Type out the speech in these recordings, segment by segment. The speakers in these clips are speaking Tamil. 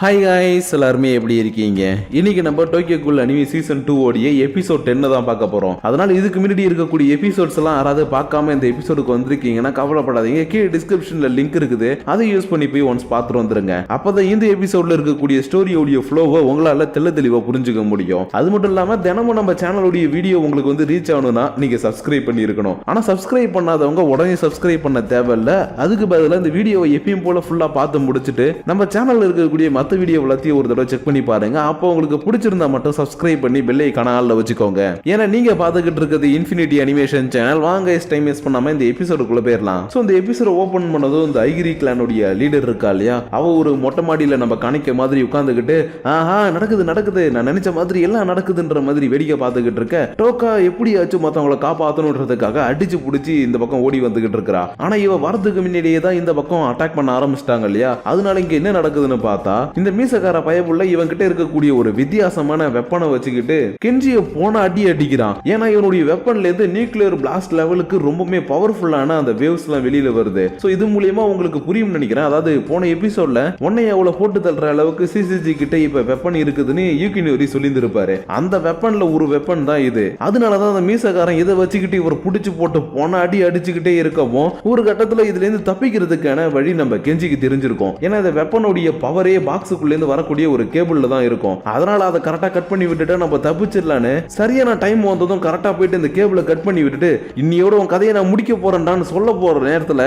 ஹாய் காய்ஸ், எல்லாருமே எப்படி இருக்கீங்க? இன்னைக்கு நம்ம டோக்கியோ கூல் அனிமி சீசன் 2 ஓடிய எபிசோட் 10 தான் பார்க்க போறோம். அதனால இதுக்கு முன்னாடி இருக்கக்கூடிய எபிசோட்ஸ் எல்லாம் யாராவது பார்க்காம இந்த எபிசோடுக்கு வந்திருக்கீங்கன்னா கவலைப்படாதீங்க. கீழே டிஸ்கிரிப்ஷன்ல லிங்க் இருக்குது, அதை யூஸ் பண்ணி போய் ஒன்ஸ் பார்த்துட்டு வந்துருங்க. அப்பதான் இந்த எபிசோட்ல இருக்கக்கூடிய ஸ்டோரியோடைய ஃப்ளோவை உங்களால தெளிவா புரிஞ்சுக்க முடியும். அது மட்டும் இல்லாம தினமும் நம்ம சேனலோடைய வீடியோ உங்களுக்கு வந்து ரீச் ஆகணும்னா நீங்க சப்ஸ்கிரைப் பண்ணி இருக்கணும். ஆனா சப்ஸ்கிரைப் பண்ணாதவங்க உடனே சப்ஸ்கிரைப் பண்ண தேவையில்ல. அதுக்கு பதிலாக இந்த வீடியோவை எப்பயும் போல ஃபுல்லா பார்த்து முடிச்சுட்டு நம்ம சேனல்ல இருக்கக்கூடிய மற்ற வீடியோ எல்லாத்தையும் ஒரு தடவை செக் பண்ணி பாருங்க. அப்போ உங்களுக்கு பிடிச்சிருந்தா மட்டும் சப்ஸ்கிரைப் பண்ணி பெல் ஐகானை ஆல்ல வச்சுக்கோங்க. ஏன்னா நீங்க பார்த்துக்கிட்டு இருக்கிறது இன்ஃபினிட்டி அனிமேஷன் சேனல். வாங்க டைம் வேஸ்ட் பண்ணாம இந்த எபிசோடுக்குள்ள போயிடலாம். சோ இந்த எபிசோட ஓபன் பண்ணதும் இந்த ஐகிரி கிளானுடைய லீடர் இருக்கா இல்லையா, அவ ஒரு மொட்டை மாடியில நம்ம கணக்க மாதிரி உட்கார்ந்துகிட்டு ஆஹா நடக்குது நான் நினைச்ச மாதிரி எல்லாம் நடக்குதுன்ற மாதிரி வேடிக்கை பார்த்துக்கிட்டு இருக்க. டோக்கா எப்படியாச்சும் மத்தவங்களை காப்பாற்றணுன்றதுக்காக அடிச்சு பிடிச்சி இந்த பக்கம் ஓடி வந்துகிட்டு இருக்கா. ஆனா இவ வரதுக்கு முன்னாடியே தான் இந்த பக்கம் அட்டாக் பண்ண ஆரம்பிச்சிட்டாங்க இல்லையா. அதனால இங்க என்ன நடக்குதுன்னு பார்த்தா இந்த மீசக்கார பயப்புள்ள இவன் கிட்ட இருக்கக்கூடிய ஒரு வித்தியாசமான வெப்பனை வச்சுக்கிட்டு கெஞ்சிய போன அடிக்கிறான். ஏன்னா இவனுடைய வெப்பன்ல இருந்து நியூக்ளியர் பிளாஸ்ட் லெவலுக்கு ரொம்பவே பவர்ஃபுல்லான அந்த வேவ்ஸ் எல்லாம் வெளியில வருது. சோ இது மூலியமா உங்களுக்கு புரியும் நினைக்கிறேன். அதாவது போன எபிசோட்ல உன்னை எவ்வளவு போட்டு தள்ளுற அளவுக்கு சிசிஜி கிட்ட இப்ப வெப்பன் இருக்குதுன்னு யூகினோரி சொல்லியிருப்பாரு. அந்த வெப்பன்ல ஒரு வெப்பன் தான் இது. அதனாலதான் அந்த மீசக்காரன் இதை வச்சுக்கிட்டு இவர் புடிச்சு போட்டு போன அடிச்சுக்கிட்டே இருக்கவும் ஒரு கட்டத்துல இதுல இருந்து தப்பிக்கிறதுக்கான வழி நம்ம கெஞ்சிக்கு தெரிஞ்சிருக்கும். ஏன்னா இந்த வெப்பனுடைய பவரே பாக்ஸுக்குள்ள இருந்து வரக்கூடிய ஒரு கேபிள்ல தான் இருக்கும். அதனால அதை கரெக்டா கட் பண்ணி விட்டுட்டு நம்ம தப்பிச்சிடலான்னு சரியான டைம் வந்ததும் கரெக்டா போயிட்டு இந்த கேபிளை கட் பண்ணி விட்டுட்டு இன்னையோட உன் கதையை நான் முடிக்க போறேன்டான்னு சொல்ல போற நேரத்துல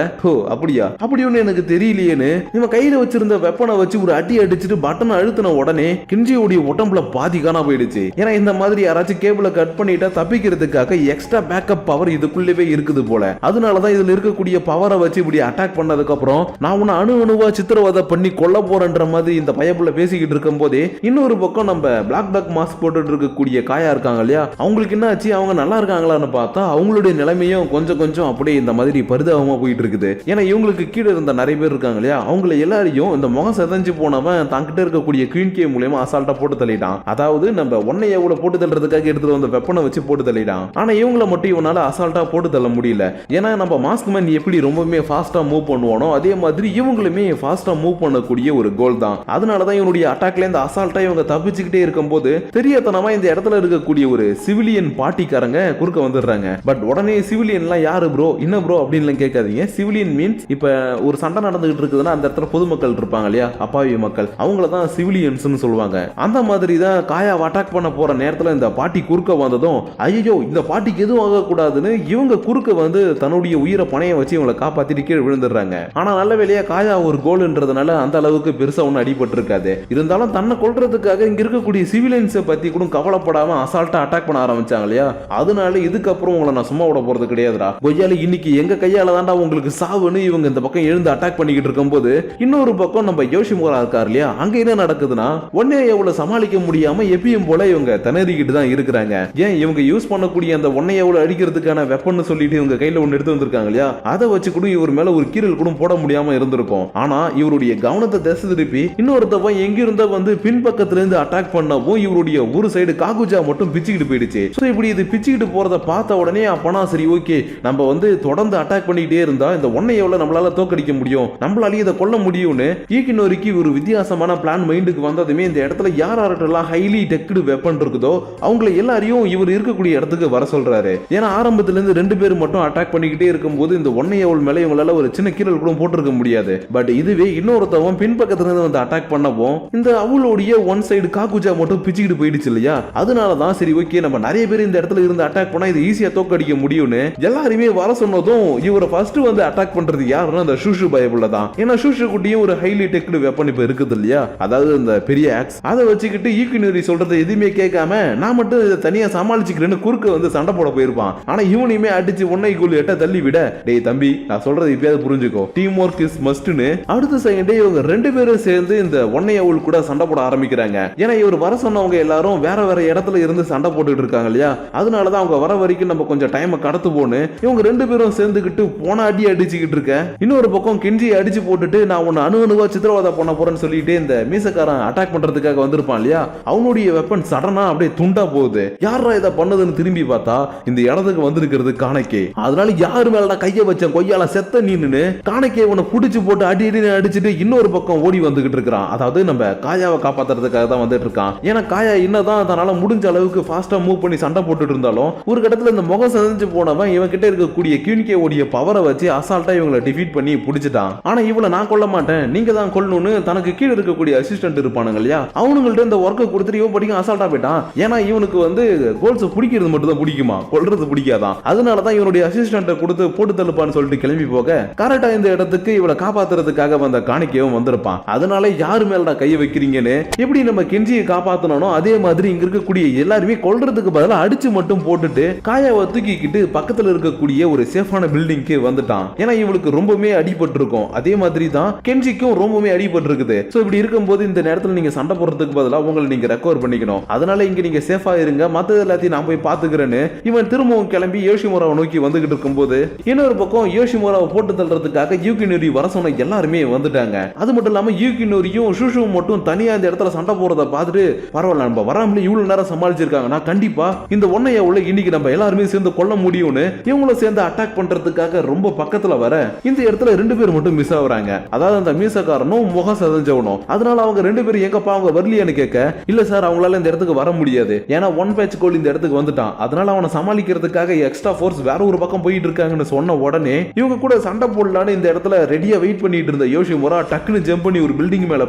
அப்படியா அப்படி ஒண்ணு எனக்கு தெரியலையேன்னு இவன் கையில வச்சிருந்த வெப்பனை வச்சு ஒரு அடிச்சுட்டு பட்டனை அழுத்தின உடனே கிஞ்சியோடைய உடம்புல பாதி காணா போயிடுச்சு. ஏன்னா இந்த மாதிரி யாராச்சும் கேபிளை கட் பண்ணிட்டா தப்பிக்கிறதுக்காக எக்ஸ்ட்ரா பேக்கப் பவர் இதுக்குள்ளவே இருக்குது போல. அதனாலதான் இதுல இருக்கக்கூடிய பவரை வச்சு இப்படி அட்டாக் பண்ணதுக்கு அப்புறம் நான் உன்னை அணுவா சித்திரவதை பண்ணி கொல்ல போறேன்ற மாதிரி இந்த பயப்புல பேசிக்கிட்டு இருக்கும் போதே இன்னொரு பக்கம் நம்ம பிளாக் டாக் மாஸ்க் போட்டுட்டு இருக்கக்கூடிய காயா இருக்காங்க இல்லையா, அவங்களுக்கு என்ன ஆச்சு, அவங்க நல்லா இருக்காங்களான்னு பார்த்தா அவங்களுடைய நிலைமையும் கொஞ்சம் அப்படியே இந்த மாதிரி பரிதாபமா போயிட்டு இருக்குது. ஏன்னா இவங்களுக்கு கீழே இருந்த நிறைய பேர் இருக்காங்க இல்லையா, அவங்கள எல்லாரையும் இந்த முகம் செதஞ்சு போனவன் தங்கிட்ட இருக்கக்கூடிய குயின் கே மூலமா அசால்ட்டா போட்டு தள்ளிட்டான். அதாவது நம்ம ஒன்னை எவ்வளவு போட்டு தள்ளுறதுக்காக எடுத்துட்டு வந்த வெப்பனை வச்சு போட்டு தள்ளிட்டான். ஆனா இவங்களை மட்டும் இவனால அசால்ட்டா போட்டு தள்ள முடியல. ஏன்னா நம்ம மாஸ்க் மேன் எப்படி ரொம்பவே ஃபாஸ்டா மூவ் பண்ணுவானோ அதே மாதிரி இவங்களுமே ஃபாஸ்டா மூவ் பண்ணக்கூடிய ஒரு கோல் தான். அதனாலதான் இவனுடைய அட்டாக்ல இருந்து அசால்ட்டா இவங்க தப்பிச்சுக்கிட்டே இருக்கும்போது தெரியாதனமா இந்த இடத்துல இருக்கக்கூடிய ஒரு சிவிலியன் பார்ட்டிக்காரங்க குறுக்க வந்துடுறாங்க. பட் உடனே சிவிலியன்லாம் யாரு ப்ரோ என்ன ப்ரோ அப்படின்னு கேட்காதீங்க. சிவிலியன் மீன்ஸ் இப்ப ஒரு சண்டை நடந்துகிட்டு இருக்குதுன்னா அந்த இடத்துல பொதுமக்கள் இருப்பாங்க இல்லையா, அப்பாவி மக்கள், அவங்கள தான் சிவிலியன்ஸ்னு சொல்லுவாங்க. அந்த மாதிரி தான் காயா அட்டாக் பண்ண போற நேரத்துல இந்த பாட்டி குறுக்க வந்ததும் ஐயோ இந்த பாட்டிக்கு எதுவும் ஆகக்கூடாதுன்னு இவங்க குறுக்க வந்து தன்னுடைய உயிரை பணைய வச்சு இவங்களை காப்பாத்திட்டு கீழே விழுந்துடுறாங்க. ஆனா நல்ல வேலையா காயா ஒரு கோல்ன்றதுனால அந்த அளவுக்கு பெருசா ஒன்னும் அடிபட்டு இருக்காது. இருந்தாலும் தன்னை கொல்றதுக்காக இங்க இருக்கக்கூடிய சிவிலியன்ஸை பத்தி கூட கவலைப்படாம அசால்ட்டா அட்டாக் பண்ண ஆரம்பிச்சாங்க இல்லையா. அதனால இதுக்கப்புறம் உங்களை நான் சும்மா விட போறது கிடையாதுடா, கொய்யால இன்னைக்கு எங்க கையால தாண்டா உங்களுக்கு சாவுன்னு இவங்க இந்த பக்கம் எழுந்து அட்டாக் பண்ணிக்கிட்டு இருக்கும்போது இன்னொரு பக்கம் நம்ம யோஷிமுரா இருக்கார் இல்லையா, அங்க என்ன நடக்குதுன்னா ஒன்னே எவ்வளவு சமாளிக்க முடியாம எப்பயும் போல இவங்க திணறிக்கிட்டு தான் இருக்கிறாங்க. ஏன் இவங்க யூஸ் பண்ணக்கூடிய அந்த ஒன்னை எவ்வளவு அடிக்கிறதுக்கான வெப்பன் சொல்லிட்டு இவங்க கையில ஒன்னு எடுத்து வந்திருக்காங்க இல்லையா, அதை வச்சு கூட இவர் மேல ஒரு கீரல் கூட போட முடியாம இருந்திருக்கும். ஆனா இவருடைய கவனத்தை திசை திருப்பி இன்னொருத்தவன் எங்கிருந்த வந்து பின்பக்கத்துல இருந்து அட்டாக் பண்ணவும் இவருடைய ஒரு சைடு காகுஜா மட்டும் பிச்சுக்கிட்டு போயிடுச்சு. சோ இப்படி இது பிச்சுக்கிட்டு போறத பார்த்த உடனே அப்பனா சரி ஓகே நம்ம வந்து தொடர்ந்து அட்டாக் பண்ணிட்டே இருந்தா இந்த ஒன்னை எவ்வளவு நம்மளால தோக்கடிக்க முடியும், நம்மளால இதை கொல்ல முடியும்னு ஈகினோரிக்கு ஒரு வித்தியாசமான பிளான் மைண்டுக்கு வந்ததுமே இந்த இடத்துல யாரெல்லாம் ஹைலி டெக்டு வெப்பன் இருக்குதோ அவங்களை எல்லாரையும் இவர் இருக்கக்கூடிய இடத்துக்கு வர சொல்றாரு. ஏன்னா ஆரம்பத்துல இருந்து ரெண்டு பேர் மட்டும் அட்டாக் பண்ணிக்கிட்டே இருக்கும்போது இந்த ஒன்னை எவ்வளவு மேல இவங்களால ஒரு சின்ன கீரல் கூட போட்டிருக்க முடியாது. பட் இதுவே இன்னொருத்தவன் பின்பக்கத்துல இருந்து வந்து அட்டாக் பண்ணவும் இந்த அவளுடைய ஒன் சைடு காகுஜா மட்டும் பிச்சுக்கிட்டு போயிடுச்சு இல்லையா. அதனாலதான் சரி ஓகே நம்ம நிறைய பேர் இந்த இடத்துல இருந்து அட்டாக் பண்ணா இது ஈஸியா தோக்கடிக்க முடியும்னு எல்லாருமே வர சொன்னதும் இவரை ஃபர்ஸ்ட் வந்து அட்டாக் பண்றது யாருன்னா அந்த ஷூஷு பயபுள்ள தான். ஏன்னா ஷூஷு குட்டியும் ஒரு ஹைலி டெக்டு வெப்பன் இப்ப இருக்குது இல்லையா, அதாவது இந்த பெரிய ஆக்ஸ், அதை வச்சுக்கிட்டு ஈக்குனரி சொல்றது எதுவுமே கேட்காம நான் மட்டும் இதை தனியா சமாளிச்சுக்கிறேன்னு குறுக்க வந்து சண்டை போட போயிருப்பான். ஆனா இவனையுமே அடிச்சு ஒன்னைக்குள்ள எட்ட தள்ளி விட டேய் தம்பி நான் சொல்றது இப்பயாவது புரிஞ்சுக்கோ, டீம் ஒர்க் இஸ் மஸ்ட்னு அடுத்த செகண்டே இவங்க ரெண்டு பேரும் சேர்ந்து இந்த ஒன்னை அவள் கூட சண்டை போட ஆரம்பிக்கிறாங்க. ஏன்னா இவர் வர சொன்னவங்க எல்லாரும் வேற வேற இடத்துல இருந்து சண்டை போட்டுட்டு இருக்காங்க இல்லையா, அதனாலதான் அவங்க வர வரைக்கும் நம்ம கொஞ்சம் டைம் கடத்து போன்னு இவங்க ரெண்டு பேரும் சேர்ந்துக்கிட்டு போன அடிச்சுக்கிட்டு இருக்க. இன்னொரு பக்கம் கெஞ்சி அடிச்சு போட்டுட்டு நான் உன்னை அணுவா சித்திரவதை பண்ண போறேன்னு சொல்லிட்டு இந்த மீசக்காரன் அட்டாக் பண்றதுக்காக வந்திருப்பான் இல்லையா, அவனுடைய வெப்பன் சடனா அப்படியே துண்டா போகுது. யாரா இதை பண்ணதுன்னு திரும்பி பார்த்தா இந்த இடத்துக்கு வந்திருக்கிறது காணைக்கே. அதனால யாரு மேல கைய வச்ச கொய்யால செத்த நீன்னு காணைக்கே உன்னை புடிச்சு போட்டு அடிச்சுட்டு இன்னொரு பக்கம் ஓடி வந்துகிட்டு இருக்கிறான். இருக்கான். அதாவது நம்ம காயாவை காப்பாத்துறதுக்காக தான் வந்துட்டு இருக்கான். ஏன்னா காயா என்னதான் தன்னால முடிஞ்ச அளவுக்கு ஃபாஸ்டா மூவ் பண்ணி சண்டை போட்டுட்டு இருந்தாலும் ஒரு கட்டத்துல இந்த முகம் செஞ்சு போனவன் இவன் கிட்ட இருக்கக்கூடிய கியூனிகே உடைய பவரை வச்சு அசால்ட்டா இவங்களை டிஃபீட் பண்ணி பிடிச்சிட்டான். ஆனா இவளை நான் கொல்ல மாட்டேன், நீங்க தான் கொல்லணும்னு தனக்கு கீழே இருக்கக்கூடிய அசிஸ்டன்ட் இருப்பானுங்க இல்லையா, அவனுங்கள்ட்ட இந்த ஒர்க்கை கொடுத்துட்டு இவன் படிக்க அசால்ட்டா போயிட்டான். ஏன்னா இவனுக்கு வந்து கோல்ஸ் பிடிக்கிறது மட்டும் தான் பிடிக்குமா, கொல்றது பிடிக்காதான். அதனாலதான் இவனுடைய அசிஸ்டன்ட்டை கொடுத்து போட்டு தள்ளுப்பான்னு சொல்லிட்டு கிளம்பி போக கரெக்டா இந்த இடத்துக்கு இவளை காப்பாத்துறதுக்காக வந்த காணிக்கையும் வந்திருப்பான். அதனால யாரு மேலடா கை வைக்கிறீங்கன்னு எப்படி நம்ம கெஞ்சியை காப்பாத்தணும் அதே மாதிரி இங்க இருக்கக்கூடிய எல்லாருமே கொல்றதுக்கு பதிலா அடிச்சு மட்டும் போட்டுட்டு காயாவை தூக்கிக்கிட்டு பக்கத்துல இருக்கக்கூடிய ஒரு சேஃபான பில்டிங்க்கு வந்துட்டான். ஏன்னா இவளுக்கு ரொம்பவே அடிபட்டு இருக்கும். அதே மாதிரி தான் கெஞ்சிக்கும் ரொம்பவே அடிபட்டு இருக்குது. சோ இப்படி இருக்கும்போது இந்த நேரத்துல நீங்க சண்டை போடுறதுக்கு பதிலா உங்களை நீங்க ரெக்கவர் பண்ணிக்கணும். அதனால இங்க நீங்க சேஃபா இருங்க, மத்தது எல்லாத்தையும் நான் போய் பாத்துக்கிறேன்னு இவன் திரும்பவும் கிளம்பி யோஷிமுராவை நோக்கி வந்துகிட்டு இருக்கும்போது இன்னொரு பக்கம் யோஷிமுராவை போட்டு தள்ளுறதுக்காக யூகினோரி வர சொன்ன எல்லாருமே வந்துட்டாங்க. அது மட்டும் இல்லாம யூகினோரியும் ஷூஷுவும் மட்டும் தனியா இந்த இடத்துல சண்டை போறத பார்த்துட்டு பரவாயில்ல நம்ம வராமலே இவ்வளவு நேரம் சமாளிச்சிருக்காங்க, நான் கண்டிப்பா இந்த ஒன்னைய உள்ள இன்னைக்கு நம்ம எல்லாருமே சேர்ந்து கொல்ல முடியும்னு இவங்களும் சேர்ந்து அட்டாக் பண்றதுக்காக ரொம்ப பக்கத்துல வர இந்த இடத்துல 2 பேர் மட்டும் மிஸ் ஆகுறாங்க. அதாவது அந்த மீசக்காரனும் முகம் செதஞ்சவனும். அதனால அவங்க 2 பேரும் எங்கப்பா அவங்க வரலையான்னு கேட்க இல்ல சார் அவங்களால இந்த இடத்துக்கு வர முடியாது, ஏன்னா ஒன் பேட்ச் கோல் இந்த இடத்துக்கு வந்துட்டான், அதனால அவனை சமாளிக்கிறதுக்காக எக்ஸ்ட்ரா ஃபோர்ஸ் வேற ஒரு பக்கம் போயிட்டு இருக்காங்கன்னு சொன்ன உடனே இவங்க கூட சண்டை போடலான்னு இந்த இடத்துல ரெடியா வெயிட் பண்ணிட்டு இருந்த யோஷிமுரா டக்குன்னு ஜம்ப் பண்ணி ஒரு பில்டிங் மேல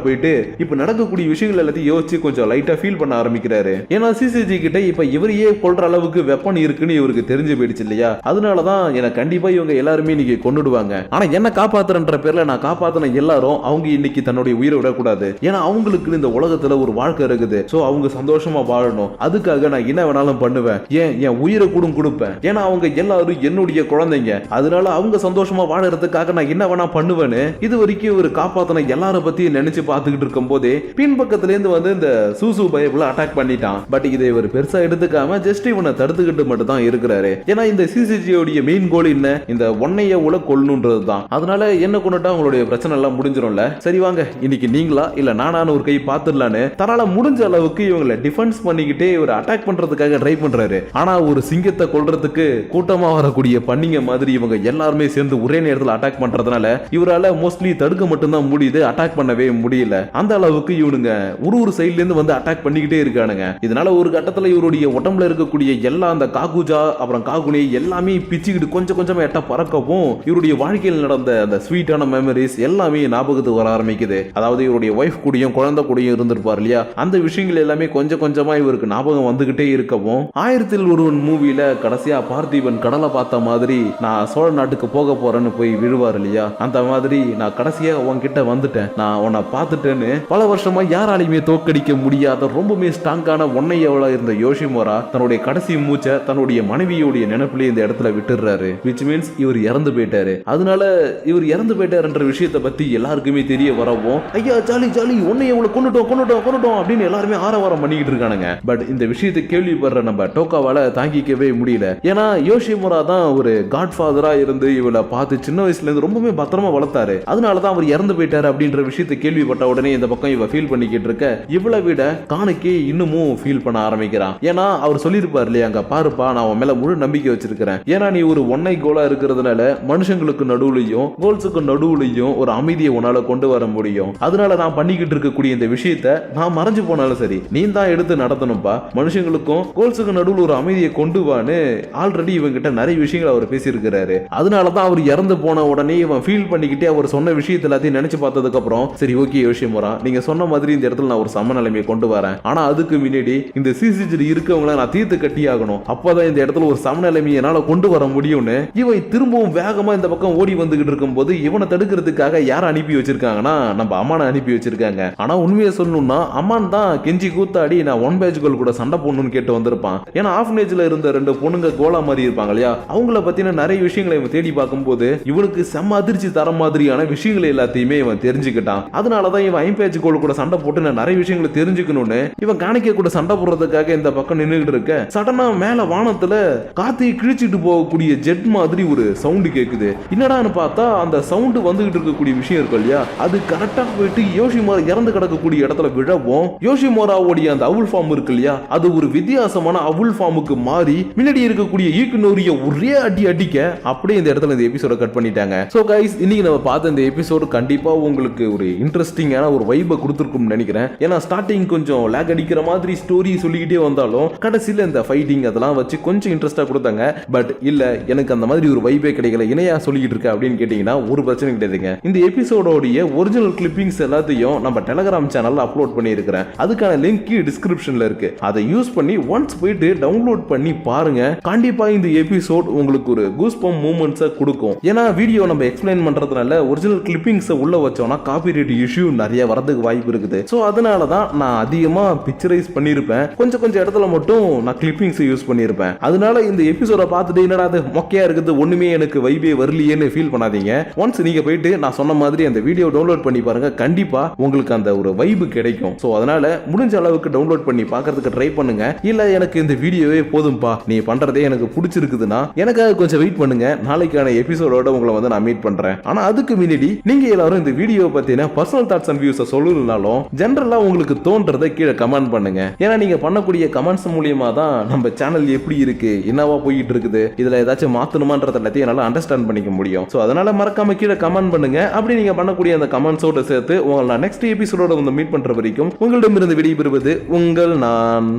போயிட்டு இப்ப நடக்கக்கூடிய விஷயங்கள் எல்லாத்தையும் யோசிச்சு கொஞ்சம் லைட்டா ஃபீல் பண்ண ஆரம்பிக்கிறாரு. ஏன்னா சிசிஜி கிட்ட இப்ப இவரையே கொல்ற அளவுக்கு வெப்பன் இருக்குன்னு இவருக்கு தெரிஞ்சு போயிடுச்சு இல்லையா, அதனாலதான் எனக்கு கண்டிப்பா இவங்க எல்லாருமே இன்னைக்கு கொன்னுடுவாங்க. ஆனா என்ன காப்பாத்துறன்ற பேர்ல நான் காப்பாத்தின எல்லாரும் அவங்க இன்னைக்கு தன்னுடைய உயிரை விடக்கூடாது. ஏன்னா அவங்களுக்கு இந்த உலகத்துல ஒரு வாழ்க்கை இருக்குது. சோ அவங்க சந்தோஷமா வாழணும். அதுக்காக நான் என்ன வேணாலும் பண்ணுவேன், ஏன் என் உயிரை கூட கொடுப்பேன். ஏன்னா அவங்க எல்லாரும் என்னுடைய குழந்தைங்க, அதனால அவங்க சந்தோஷமா வாழறதுக்காக நான் என்ன வேணா பண்ணுவேன்னு இது வரைக்கும் ஒரு காப்பாத்தின எல்லார பத்தி நினைச்சு பார்த்துக்கிட்டு இருக்கும் போதே பின்பக்கத்துல இருந்து வந்து இந்த சூசு பயபுல அட்டாக் பண்ணிட்டான். பட் இதை இவர் பெருசா எடுத்துக்காம ஜஸ்ட் இவனை தடுத்துக்கிட்டு மட்டும் தான் இருக்கிறாரு. ஏன்னா இந்த சிசிஜியோட மெயின் கோல் என்ன, இந்த ஒன்னைய உல கொல்லணும்ன்றது தான். அதனால என்ன கொண்டுட்டா உங்களுடைய பிரச்சனை எல்லாம் முடிஞ்சிடும்ல. சரி வாங்க இன்னைக்கு நீங்களா இல்ல நானான ஒரு கை பாத்துடலான்னு தன்னால முடிஞ்ச அளவுக்கு இவங்களை டிஃபென்ஸ் பண்ணிக்கிட்டே இவர் அட்டாக் பண்றதுக்காக ட்ரை பண்றாரு. ஆனா ஒரு சிங்கத்தை கொல்றதுக்கு கூட்டமா வரக்கூடிய பண்ணிங்க மாதிரி இவங்க எல்லாருமே சேர்ந்து ஒரே நேரத்தில் அட்டாக் பண்றதுனால இவரால மோஸ்ட்லி தடுக்க மட்டும்தான் முடியுது, அட்டாக் பண்ணவே முடியல. அந்த அளவுக்கு இவனுங்க ஒரு சைட்ல இருந்து வந்து அட்டாக் பண்ணிக்கிட்டே இருக்கானுங்க. இதனால ஒரு கட்டத்துல இவருடைய உடம்புல இருக்கக்கூடிய எல்லா அந்த காகுஜா அப்புறம் காகுனி எல்லாமே பிச்சுக்கிட்டு கொஞ்சம் கொஞ்சமா எட்ட பறக்கவும் இவருடைய வாழ்க்கையில் நடந்த அந்த ஸ்வீட்டான மெமரிஸ் எல்லாமே ஞாபகத்துக்கு வர ஆரம்பிக்குது. அதாவது இவருடைய ஒய்ஃப் கூடயும் குழந்தை கூடயும் இருந்திருப்பார் இல்லையா, அந்த விஷயங்கள் எல்லாமே கொஞ்சம் கொஞ்சமா இவருக்கு ஞாபகம் வந்துகிட்டே இருக்கவும் 1001 மூவில கடைசியா பார்த்திபன் கடலை பார்த்த மாதிரி நான் சோழ நாட்டுக்கு போக போறேன்னு போய் விழுவார் இல்லையா, அந்த மாதிரி நான் கடைசியா உன்கிட்ட வந்துட்டேன், நான் உன்னை பார்த்துட்டேன்னு பல வருஷமா யாராலையுமே தோக்கடிக்க முடியாத ரொம்பவே ஸ்ட்ராங்கான ஒன்னையவளா இருந்த யோஷிமுரா தன்னுடைய கடைசி மூச்சை தன்னுடைய மனைவியோடைய நினைப்பிலே இந்த இடத்துல விட்டுறாரு. which means இவர் இறந்து போயிட்டாரு. அதனால இவர் இறந்து போயிட்டாருன்ற விஷயத்தை பத்தி எல்லாருக்குமே தெரிய வரவும் ஐயா ஜாலி ஜாலி ஒன்னையவளை கொன்னுட்டோம் கொன்னுட்டோம் கொன்னுட்டோம் அப்படின்னு எல்லாருமே ஆரவாரம் பண்ணிக்கிட்டு இருக்கானுங்க. பட் இந்த விஷயத்தை கேள்விப்படுற நம்ம டோக்காவால தாங்கிக்கவே முடியல. ஏன்னா யோஷிமுரா தான் ஒரு காட்ஃபாதரா இருந்து இவளை பார்த்து சின்ன வயசுல இருந்து ரொம்பவே பத்திரமா வளர்த்தாரு. அதனாலதான் அவர் இறந்து போயிட்டாரு அப்படின்ற விஷயத்தை கேள்விப்பட்ட உடனே இந்த பக்கம் இவ ஃபீல் பண்ணிக்கிட்டு இருக்க இவளை விட காணுக்கே இன்னமும் ஃபீல் பண்ண ஆரம்பிக்கிறான். ஏன்னா அவர் சொல்லியிருப்பார் இல்லையா, அங்க பாருப்பா நான் உன் மேல முழு நம்பிக்கை வச்சிருக்கிறேன், ஏன்னா நீ ஒரு ஒன்னை கோலா இருக்கிறதுனால மனுஷங்களுக்கு நடுவுலையும் கோல்ஸுக்கு நடுவுலையும் ஒரு அமைதியை உன்னால கொண்டு வர முடியும். அதனால நான் பண்ணிக்கிட்டு இருக்கக்கூடிய இந்த விஷயத்தை நான் மறைஞ்சு போனாலும் சரி நீ தான் எடுத்து நடத்தணும்பா, மனுஷங்களுக்கும் கோல்ஸுக்கு நடுவில் ஒரு அமைதியை கொண்டு வான்னு ஆல்ரெடி இவங்கிட்ட நிறைய விஷயங்கள் அவர் பேசியிருக்கிறாரு. அதனாலதான் அவர் இறந்து போன உடனே இவன் ஃபீல் பண்ணிக்கிட்டே அவர் சொன்ன விஷயத்தை எல்லாத்தையும் நினைச்சு பார்த்ததுக்கு அப்புறம் சரி ஓகே யோஷிமுரா நீங்க சொன்ன மாதிரி இந்த இடத்துல நான் ஒரு சமநிலைமையை கொண்டு வரேன், ஆனா அதுக்கு முன்னாடி இந்த சிசிஜி இருக்கவங்கள நான் தீர்த்து கட்டி ஆகணும், அப்பதான் இந்த இடத்துல ஒரு சமநிலைமையை என்னால கொண்டு வர முடியும்னு இவை திரும்பவும் வேகமா இந்த பக்கம் ஓடி வந்துகிட்டு இருக்கும் போது இவனை தடுக்கிறதுக்காக யார அனுப்பி வச்சிருக்காங்கன்னா நம்ம அம்மானை அனுப்பி வச்சிருக்காங்க. ஆனா உண்மையை சொல்லணும்னா அம்மான் தான் கெஞ்சி கூத்தாடி நான் ஒன் பேட்ச் கோல் கூட சண்டை போடணும்னு கேட்டு வந்திருப்பான். ஏன்னா ஆஃப்னேஜ்ல இருந்த 2 பொண்ணுங்க கோலா மாதிரி இருப்பாங்க இல்லையா, அவங்கள பத்தின நிறைய விஷயங்களை இவன் தேடி பார்க்கும்போது இவனுக்கு செம்ம அதிர்ச்சி தர மாதிரியான விஷயங்களை எல்லாத்தையுமே இவன் தெரிஞ்சுக்கிட்டான். அதனாலதான் இவன் 5 பேட்ச் கோல் கூட சண்டை போட்டு நான் நிறைய விஷயங்களை தெரிஞ்சுக்கணும்னு இவன் காணிக்க கூட சண்டை போடுறதுக்காக இந்த பக்கம் நின்றுகிட்டு இருக்க சடனா மேல வானத்துல காத்தை கிழிச்சிட்டு போகக்கூடிய ஜெட் மாதிரி ஒரு சவுண்ட் கேக்குது. என்னடான்னு பார்த்தா அந்த சவுண்ட் வந்துகிட்டு இருக்கக்கூடிய விஷயம் இருக்கு இல்லையா, அது கரெக்டா போயிட்டு யோஷிமுரா இறந்து கிடக்கக்கூடிய இடத்துல விழவும் யோஷிமுராவுடைய அந்த அவுல் ஃபார்ம் இருக்கு இல்லையா, அது ஒரு வித்தியாசமான அவுல் ஃபார்முக்கு மாறி முன்னாடி இருக்கக்கூடிய யூகினோரிய ஒரே அடி அடிக்க அப்படியே இந்த இடத்துல இந்த எபிசோட கட் பண்ணிட்டாங்க. சோ கைஸ் இன்னைக்கு நம்ம பார்த்த இந்த எபிசோடு கண்டிப்பா உங்களுக்கு ஒரு இன்ட்ரெஸ்ட் இன்ட்ரெஸ்டிங்கான ஒரு வைபை கொடுத்துருக்கும்னு நினைக்கிறேன். ஏன்னா ஸ்டார்டிங் கொஞ்சம் லேக் அடிக்கிற மாதிரி ஸ்டோரி சொல்லிக்கிட்டே வந்தாலும் கடைசியில் இந்த ஃபைட்டிங் அதெல்லாம் வச்சு கொஞ்சம் இன்ட்ரெஸ்டா கொடுத்தாங்க. பட் இல்ல எனக்கு அந்த மாதிரி ஒரு வைபே கிடைக்கல, இணையா சொல்லிக்கிட்டு இருக்க அப்படின்னு கேட்டீங்கன்னா ஒரு பிரச்சனை கிடையாதுங்க. இந்த எபிசோடோடைய ஒரிஜினல் கிளிப்பிங்ஸ் எல்லாத்தையும் நம்ம டெலகிராம் சேனல்ல அப்லோட் பண்ணியிருக்கிறேன். அதுக்கான லிங்க் டிஸ்கிரிப்ஷன்ல இருக்கு. அதை யூஸ் பண்ணி ஒன்ஸ் போயிட்டு டவுன்லோட் பண்ணி பாருங்க. கண்டிப்பா இந்த எபிசோட் உங்களுக்கு ஒரு கூஸ்பம் மூமெண்ட்ஸை கொடுக்கும். ஏன்னா வீடியோ நம்ம எக்ஸ்பிளைன் பண்றதுனால ஒரிஜினல் கிளிப்பிங்ஸை உள்ள வச்சோம்னா காப்பிரைட் இஷ்யூ நிறைய வரதுக்கு வாய்ப்பு இருக்குது. ஸோ அதனால தான் நான் அதிகமா பிக்சரைஸ் பண்ணியிருப்பேன். கொஞ்சம் கொஞ்சம் இடத்துல மட்டும் நான் கிளிப்பிங்ஸ் யூஸ் பண்ணியிருப்பேன். அதனால இந்த எபிசோட பார்த்துட்டு என்னடா அது மொக்கையா இருக்குது, ஒண்ணுமே எனக்கு வைபே வரலையேன்னு ஃபீல் பண்ணாதீங்க. ஒன்ஸ் நீங்க போயிட்டு நான் சொன்ன மாதிரி அந்த வீடியோ டவுன்லோட் பண்ணி பாருங்க, கண்டிப்பா உங்களுக்கு அந்த ஒரு வைபு கிடைக்கும். ஸோ அதனால முடிஞ்ச அளவுக்கு டவுன்லோட் பண்ணி பார்க்கறதுக்கு ட்ரை பண்ணுங்க. இல்ல எனக்கு இந்த வீடியோவே போதும்பா, நீ பண்றதே எனக்கு பிடிச்சிருக்குதுன்னா எனக்காக கொஞ்சம் வெயிட் பண்ணுங்க. நாளைக்கான எபிசோடோட உங்களை வந்து நான் மீட் பண்றேன். ஆனா அதுக்கு முன்னாடி நீங்க எல்லாரும் இந்த வீடியோ பத்தின பர்சனல் தாட்ஸ் அண்ட் வியூஸை சொல்லணும்னாலும் ஜெனரலா உங்களுக்கு தோன்றதை கீழே கமெண்ட் பண்ணுங்க. ஏன்னா நீங்க பண்ணக்கூடிய கமெண்ட்ஸ் மூலியமா தான் நம்ம சேனல் எப்படி இருக்கு, என்னவா போயிட்டு இருக்குது, இதுல ஏதாச்சும் மாத்தணுமான்றது எல்லாத்தையும் என்னால அண்டர்ஸ்டாண்ட் பண்ணிக்க முடியும். ஸோ அதனால மறக்காம கீழே கமெண்ட் பண்ணுங்க. அப்படி நீங்க பண்ணக்கூடிய அந்த கமெண்ட்ஸோட சேர்த்து உங்களை நான் நெக்ஸ்ட் எபிசோடோட வந்து மீட் பண்ற வரைக்கும் உங்களிடமிருந்து விடைபெறுவது உங்கள் நான்.